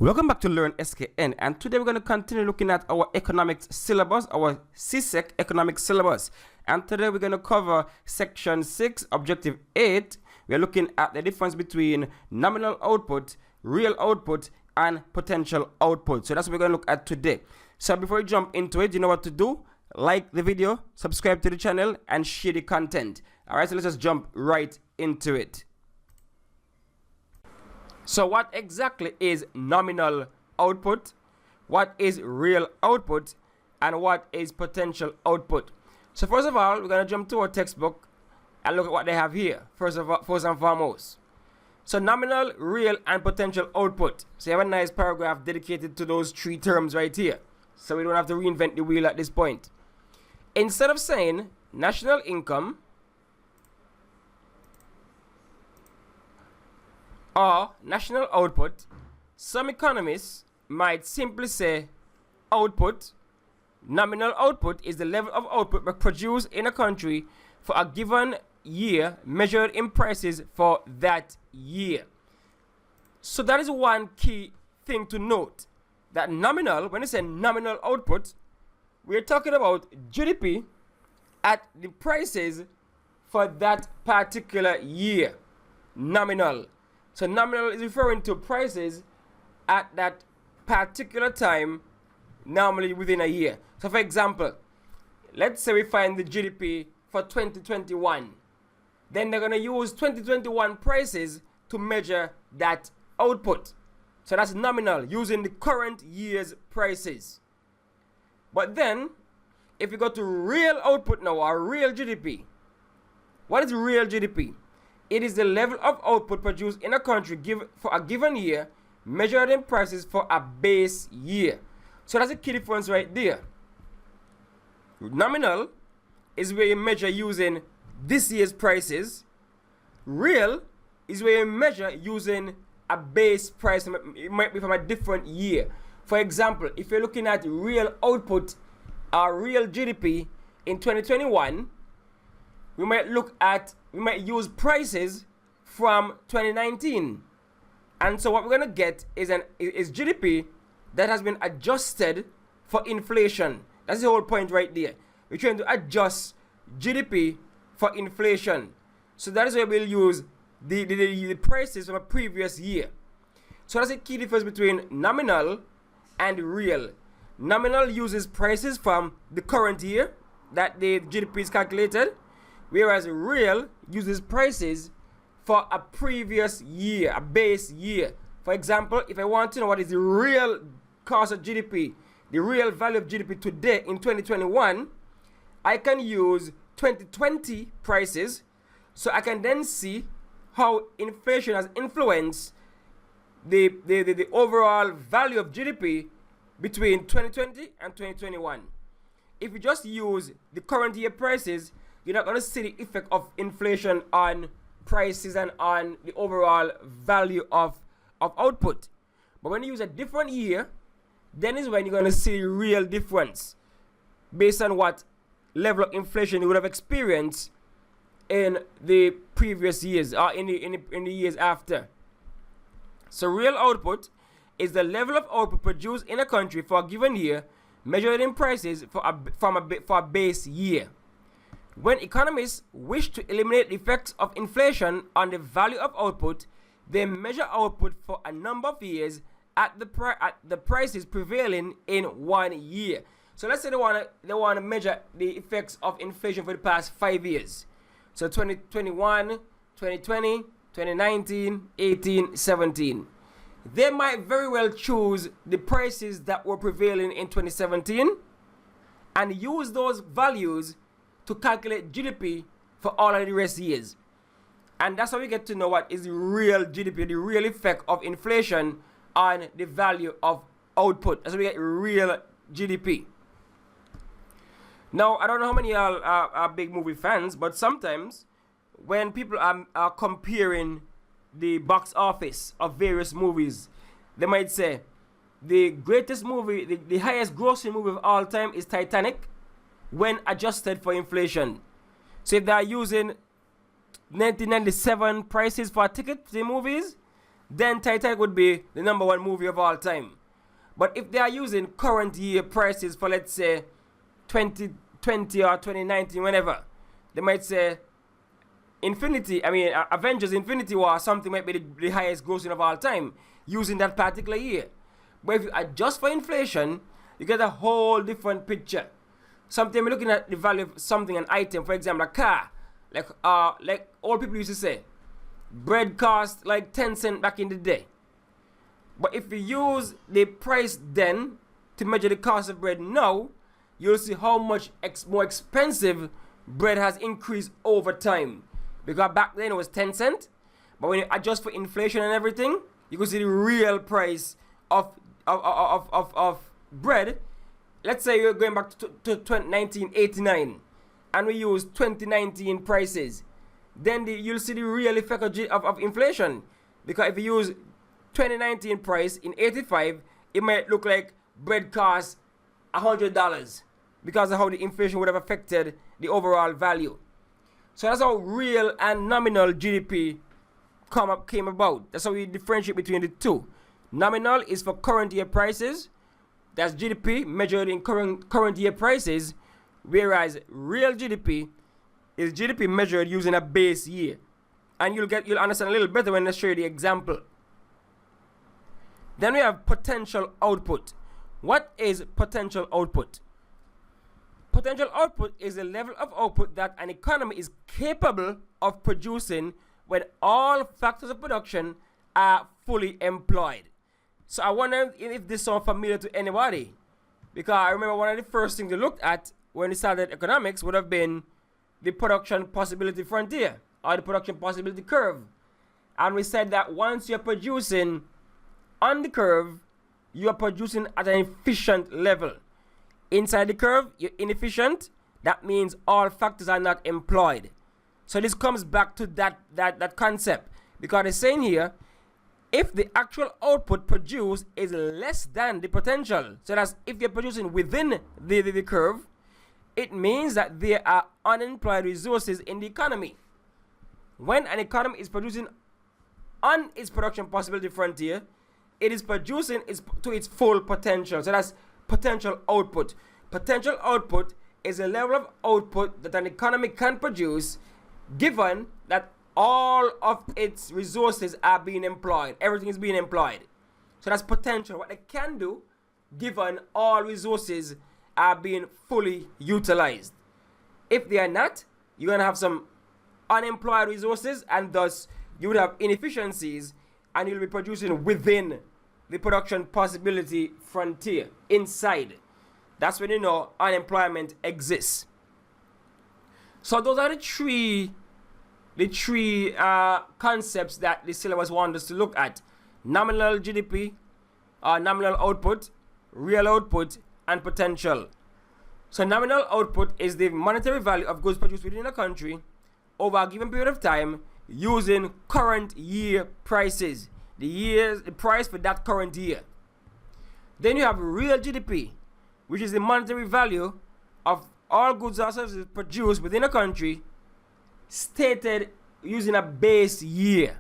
Welcome back to Learn SKN, and today we're going to continue looking at our economics syllabus, our CSEC economics syllabus. And today we're going to cover section 6, objective 8. We're looking at the difference between nominal output, real output, and potential output. So that's what we're going to look at today. So before we jump into it, you know what to do. Like the video, subscribe to the channel, and share the content. All right, so let's just jump right into it. So what exactly is nominal output? What is real output? And what is potential output? So first of all, we're going to jump to our textbook and look at what they have here, first and foremost. So nominal, real, and potential output. So you have a nice paragraph dedicated to those three terms right here. So we don't have to reinvent the wheel at this point. Instead of saying national income or national output, some economists might simply say output. Nominal output is the level of output produced in a country for a given year, measured in prices for that year. So that is one key thing to note, that nominal, when you say nominal output, we're talking about GDP at the prices for that particular year. Nominal. So nominal is referring to prices at that particular time, normally within a year. So for example, let's say we find the GDP for 2021. Then they're going to use 2021 prices to measure that output. So that's nominal, using the current year's prices. But then, if you go to real output now, or real GDP, what is real GDP? It is the level of output produced in a country for a given year, measured in prices for a base year. So that's a key difference right there. Nominal is where you measure using this year's prices. Real is where you measure using a base price. It might be from a different year. For example, if you're looking at real output or real GDP in 2021, we might use prices from 2019. And so what we're going to get is GDP that has been adjusted for inflation. That's the whole point right there. We're trying to adjust GDP for inflation. So that is where we'll use the prices from a previous year. So that's a key difference between nominal and real. Nominal uses prices from the current year that the GDP is calculated, whereas real uses prices for a previous year, a base year. For example, if I want to know what is the real cost of GDP, the real value of GDP today in 2021, I can use 2020 prices, so I can then see how inflation has influenced the overall value of GDP between 2020 and 2021. If you just use the current year prices, you're not going to see the effect of inflation on prices and on the overall value of output. But when you use a different year, then is when you're going to see the real difference based on what level of inflation you would have experienced in the previous years or in the years after. So real output is the level of output produced in a country for a given year, measured in prices for a base year. When economists wish to eliminate the effects of inflation on the value of output, they measure output for a number of years at the prices prevailing in 1 year. So let's say they want to measure the effects of inflation for the past 5 years. So 2021, 2020, 2019, 18, 17. They might very well choose the prices that were prevailing in 2017 and use those values to calculate GDP for all of the rest years. And that's how we get to know what is the real GDP, the real effect of inflation on the value of output. That's how we get real GDP. Now, I don't know how many of y'all are big movie fans, but sometimes when people are comparing the box office of various movies, they might say the greatest movie, the highest grossing movie of all time is Titanic when adjusted for inflation. So if they are using 1997 prices for a ticket to the movies, then Titanic would be the #1 movie of all time. But if they are using current year prices for, let's say, 2020 or 2019, whenever, they might say Avengers Infinity War, something might be the highest grossing of all time, using that particular year. But if you adjust for inflation, you get a whole different picture. Something we're looking at the value of something, an item, for example, a car. Like old people used to say, bread cost like 10 cents back in the day. But if you use the price then to measure the cost of bread now, you'll see how much more expensive bread has increased over time. Because back then it was 10 cents. But when you adjust for inflation and everything, you can see the real price of bread. Let's say you're going back to 1989 and we use 2019 prices. Then you'll see the real effect of inflation. Because if you use 2019 price in 85, it might look like bread costs $100 because of how the inflation would have affected the overall value. So that's how real and nominal GDP came about. That's how we differentiate between the two. Nominal is for current year prices. That's GDP measured in current year prices, whereas real GDP is GDP measured using a base year. And you'll understand a little better when I show you the example. Then we have potential output. What is potential output? Potential output is the level of output that an economy is capable of producing when all factors of production are fully employed. So I wonder if this sounds familiar to anybody. Because I remember one of the first things we looked at when we started economics would have been the production possibility frontier or the production possibility curve. And we said that once you're producing on the curve, you are producing at an efficient level. Inside the curve, you're inefficient. That means all factors are not employed. So this comes back to that concept. Because it's saying here, if the actual output produced is less than the potential, so that's if you're producing within the curve, it means that there are unemployed resources in the economy. When an economy is producing on its production possibility frontier, it is producing to its full potential. So that's potential output. Potential output is a level of output that an economy can produce given that all of its resources are being employed. Everything is being employed. So that's potential. What they can do given all resources are being fully utilized. If they are not, you're going to have some unemployed resources and thus you would have inefficiencies and you'll be producing within the production possibility frontier, inside. That's when you know unemployment exists. So those are the three concepts that the syllabus wants us to look at: nominal GDP, nominal output, real output, and potential. So nominal output is the monetary value of goods produced within a country over a given period of time using current year prices. The price for that current year. Then you have real GDP, which is the monetary value of all goods or services produced within a country stated using a base year.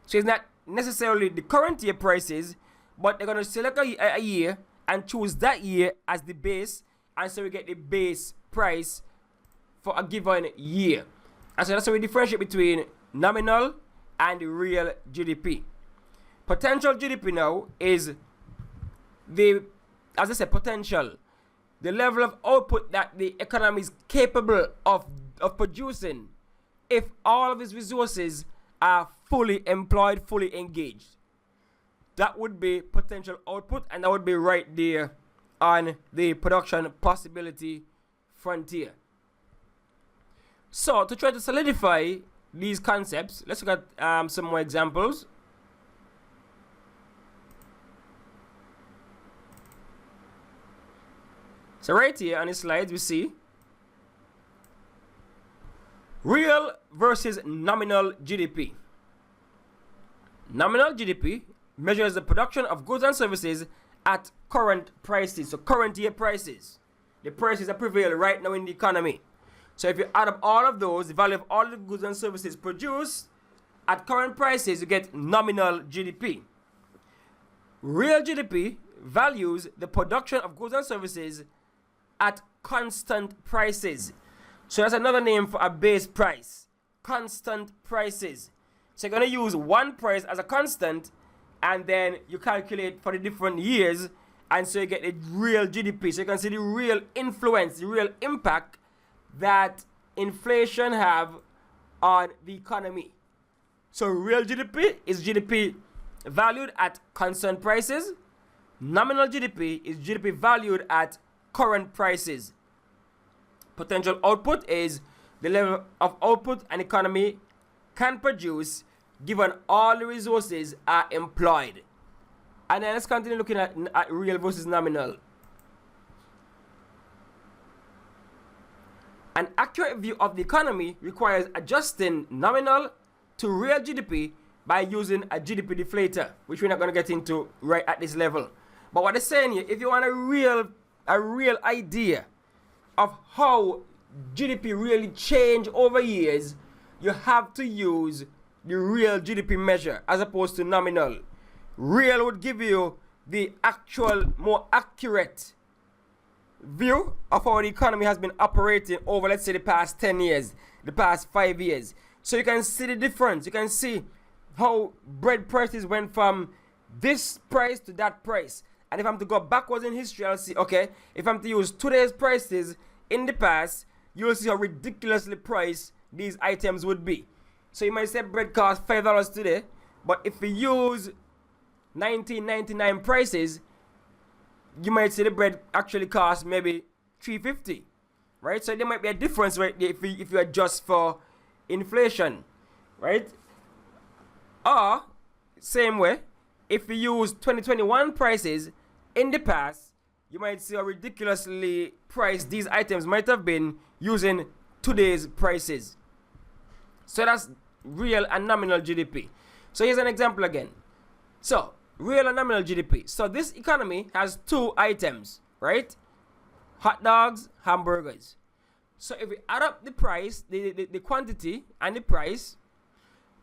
So it's not necessarily the current year prices, but they're going to select a year and choose that year as the base, and so we get the base price for a given year. And so that's how we differentiate between nominal and real GDP. Potential GDP now is as I said, potential, the level of output that the economy is capable of producing if all of its resources are fully employed, fully engaged. That would be potential output, and that would be right there on the production possibility frontier. So to try to solidify these concepts, let's look at some more examples. So right here on the slides we see real versus nominal GDP. Nominal GDP measures the production of goods and services at current prices, so current year prices, the prices that prevail right now in the economy. So if you add up all of those, the value of all the goods and services produced at current prices, you get nominal GDP. Real GDP values the production of goods and services at constant prices. So that's another name for a base price. Constant prices. So you're going to use one price as a constant, and then you calculate for the different years, and so you get the real GDP. So you can see the real influence, the real impact that inflation have on the economy. So real GDP is GDP valued at constant prices. Nominal GDP is GDP valued at current prices. Potential output is the level of output an economy can produce given all the resources are employed. And then let's continue looking at real versus nominal. An accurate view of the economy requires adjusting nominal to real GDP by using a GDP deflator, which we're not going to get into right at this level. But what they're saying here, if you want a real idea of how GDP really changed over years, you have to use the real GDP measure as opposed to nominal. Real would give you the actual, more accurate view of how the economy has been operating over, let's say, the past 10 years, the past 5 years. So you can see the difference. You can see how bread prices went from this price to that price. And if I'm to go backwards in history, I'll see, okay, if I'm to use today's prices in the past, you'll see how ridiculously priced these items would be. So you might say bread costs $5 today, but if we use 1999 prices, you might see the bread actually costs maybe $3.50, right? So there might be a difference right there if you adjust for inflation, right? Or same way, if we use 2021 prices in the past, you might see how ridiculously priced these items might have been using today's prices. So that's real and nominal GDP. So here's an example again. So real and nominal GDP. So this economy has two items, right? Hot dogs, hamburgers. So if we add up the price, the quantity and the price,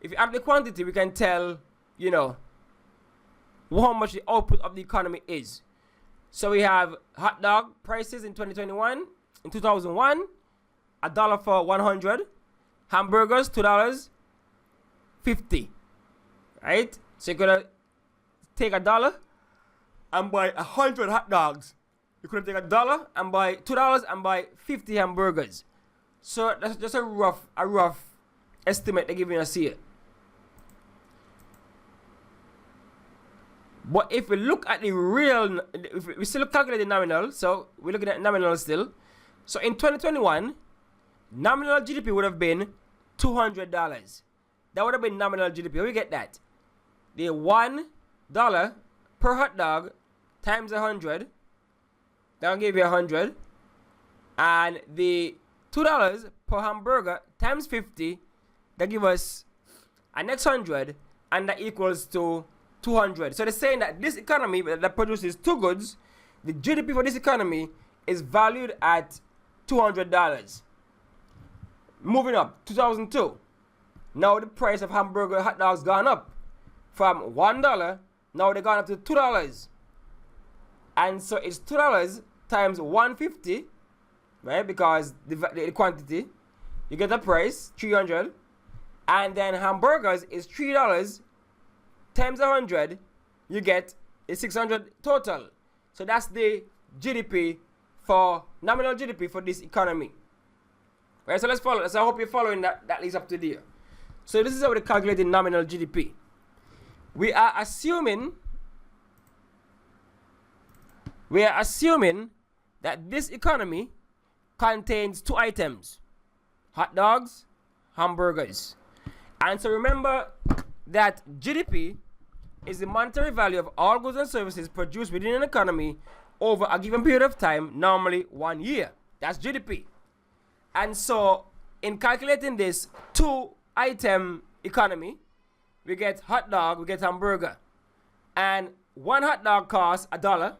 if you add the quantity, we can tell, you know, how much the output of the economy is. So we have hot dog prices in 2021, in 2001, $1 for 100. Hamburgers, $2.50, right? So you're gonna take $1 and buy 100 hot dogs. You could take $1 and buy $2 and buy 50 hamburgers. So that's just a rough estimate they're giving us here. But if we look at the real, if we still calculate the nominal, so we're looking at nominal still. So in 2021, nominal GDP would have been $200. That would have been nominal GDP. How do we get that? The $1 per hot dog times 100, that will give you 100. And the $2 per hamburger times 50, that give us a next 100, and that equals to 200. So they're saying that this economy that produces two goods, the GDP for this economy is valued at $200. Moving up, 2002. Now the price of hamburger hot dogs gone up from $1. Now they gone up to $2. And so it's $2 times 150, right? Because the quantity, you get the price 300, and then hamburgers is $3 times 100, you get a 600 total. So that's the GDP for nominal GDP for this economy. Right, so let's follow. So I hope you're following that leads up to there. So this is how we calculate nominal GDP. We are assuming that this economy contains two items: hot dogs, hamburgers. And so remember that GDP is the monetary value of all goods and services produced within an economy over a given period of time, normally 1 year. That's GDP. And so in calculating this two-item economy, we get hot dog, we get hamburger. And one hot dog costs $1,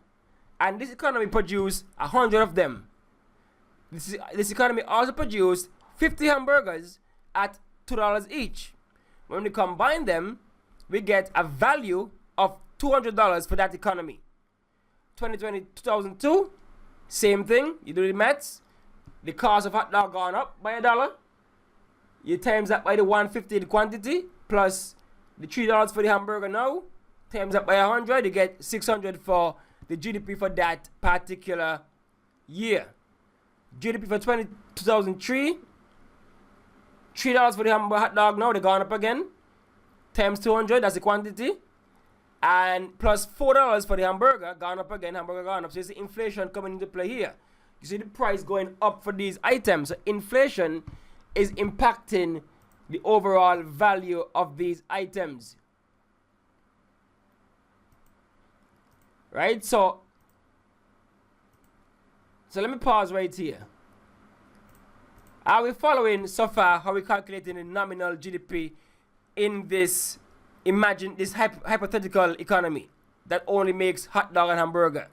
and this economy produced 100 of them. This economy also produced 50 hamburgers at $2 each. when we combine them, we get a value of $200 for that economy. 2002, same thing. You do the maths. The cost of hot dog gone up by $1. You times that by the 150 the quantity plus the $3 for the hamburger now. Times that by 100, you get 600 for the GDP for that particular year. GDP for 2003, $3 for the hamburger hot dog now, they gone up again. Times 200, that's the quantity. And plus $4 for the hamburger, gone up again, hamburger gone up. So you see inflation coming into play here. You see the price going up for these items. So inflation is impacting the overall value of these items. Right? So let me pause right here. Are we following so far how we calculating the nominal GDP in this hypothetical economy that only makes hot dog and hamburger?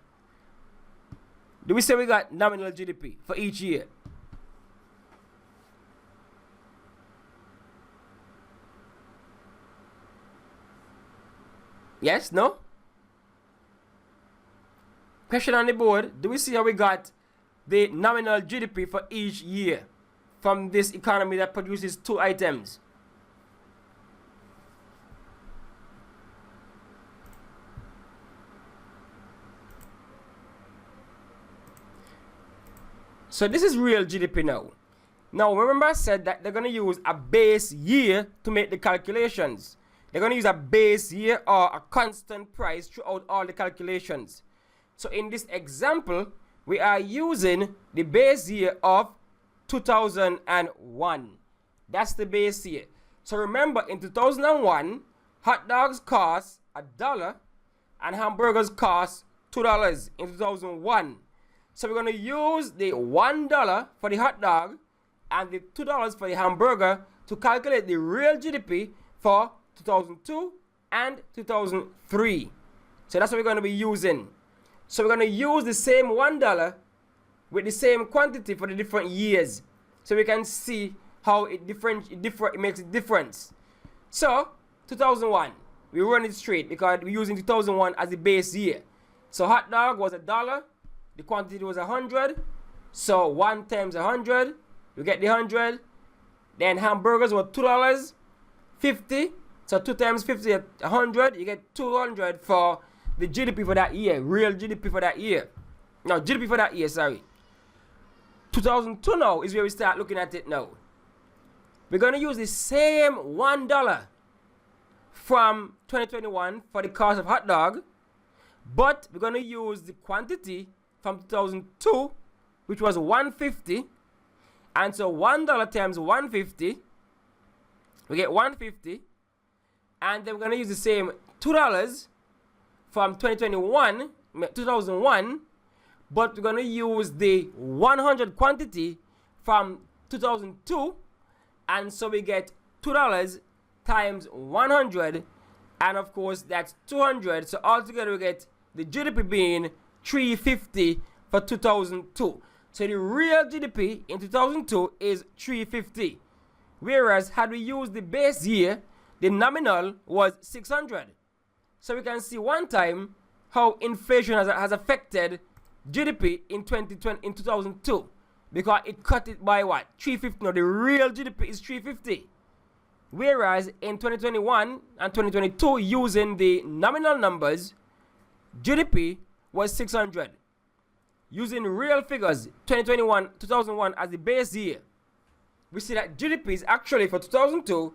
Do we say we got nominal GDP for each year? Yes? No? Question on the board. Do we see how we got the nominal GDP for each year from this economy that produces two items? So this is real GDP now. Now remember I said that they're going to use a base year to make the calculations. They're going to use a base year or a constant price throughout all the calculations. So in this example, we are using the base year of 2001. That's the base year. So remember, in 2001, hot dogs cost $1 and hamburgers cost $2 in 2001. So we're going to use the $1 for the hot dog and the $2 for the hamburger to calculate the real GDP for 2002 and 2003. So that's what we're going to be using. So we're going to use the same $1 with the same quantity for the different years. So we can see how it makes a difference. So 2001, we run it straight because we're using 2001 as the base year. So hot dog was $1. The quantity was 100. So 1 times 100, you get the 100. Then hamburgers were $2, 50. So 2 times 50 is 100. You get 200 for the GDP for that year, real GDP for that year. No, GDP for that year, sorry. 2002 now is where we start looking at it now. We're going to use the same $1 from 2021 for the cost of hot dog, but we're going to use the quantity from 2002, which was 150. And so $1 times 150, we get 150. And then we're going to use the same $2 from 2001, but we're going to use the 100 quantity from 2002, and so we get $2 times 100, and of course that's 200. So altogether we get the GDP being 350 for 2002. So the real GDP in 2002 is 350, whereas had we used the base year, the nominal was 600. So we can see one time how inflation has affected GDP in 2002, because it cut it by what? 350. Now the real GDP is 350. Whereas in 2021 and 2022, using the nominal numbers, GDP was 600. Using real figures, 2001 as the base year, we see that GDP is actually for 2002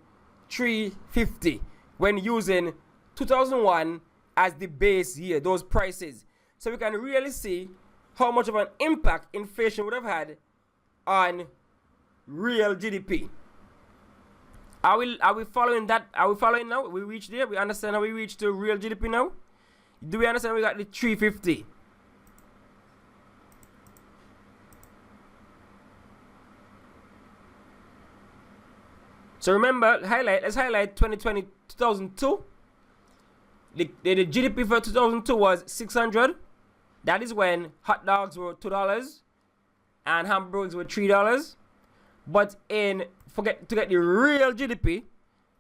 350 when using 2001 as the base year, those prices. So we can really see how much of an impact inflation would have had on real GDP. Are we following that? Are we following now? We reached there. We understand how we reached to real GDP now. Do we understand we got the 350? So remember, let's highlight 2002. The GDP for 2002 was 600. That is when hot dogs were $2 and hamburgers were $3. But to get the real GDP,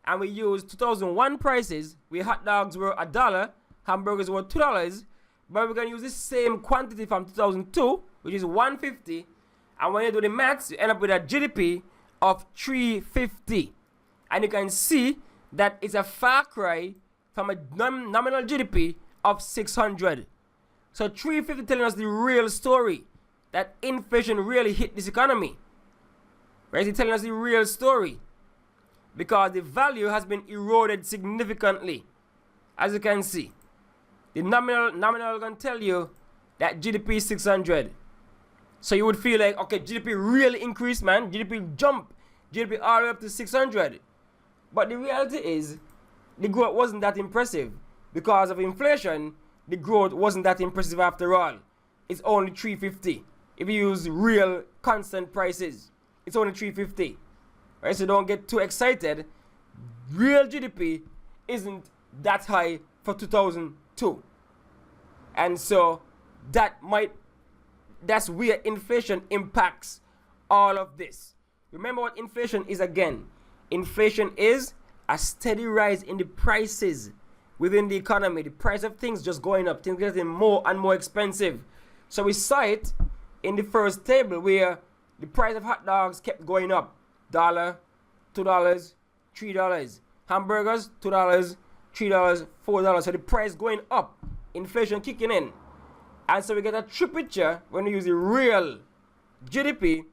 and we use 2001 prices, where hot dogs were $1, hamburgers were $2, but we're going to use this same quantity from 2002, which is 150, and when you do the maths, you end up with a GDP of 350. And you can see that it's a far cry from a nominal GDP of 600. So 350 telling us the real story, that inflation really hit this economy. Right? It's telling us the real story, because the value has been eroded significantly. As you can see, the nominal going to tell you that GDP is 600. So you would feel like, okay, GDP really increased, man. GDP jumped. GDP all the way up to 600. But the reality is, the growth wasn't that impressive. Because of inflation, the growth wasn't that impressive after all. It's only 350. If you use real constant prices, it's only 350. Right? So don't get too excited. Real GDP isn't that high for 2002. And so that's where inflation impacts all of this. Remember what inflation is again. Inflation is a steady rise in the prices within the economy. The price of things just going up. Things getting more and more expensive. So we saw it in the first table where the price of hot dogs kept going up. $1, $2, $3. Hamburgers, $2, $3, $4. So the price going up. Inflation kicking in. And so we get a true picture when we use the real GDP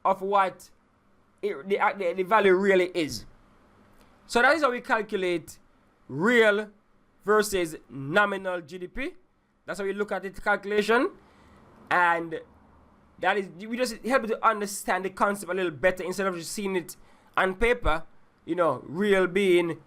of what the value really is. So that is how we calculate real versus nominal GDP. That's how we look at the calculation. And that is, we just help you to understand the concept a little better instead of just seeing it on paper. You know, real being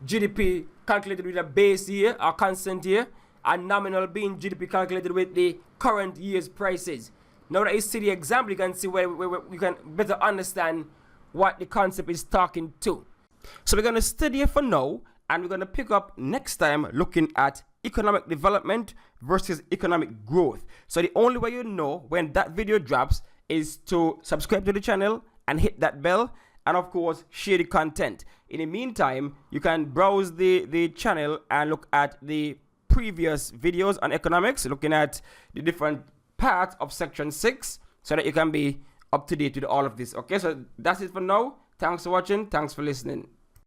GDP calculated with a base year or constant year, and nominal being GDP calculated with the current year's prices. Now that you see the example, you can see where you can better understand what the concept is talking to. So we're going to study it for now, and we're going to pick up next time looking at economic development versus economic growth. So the only way you know when that video drops is to subscribe to the channel and hit that bell, and of course share the content. In the meantime, you can browse the channel and look at the previous videos on economics, looking at the different parts of section 6, so that you can be up to date with all of this. Okay, so that's it for now. Thanks for watching. Thanks for listening.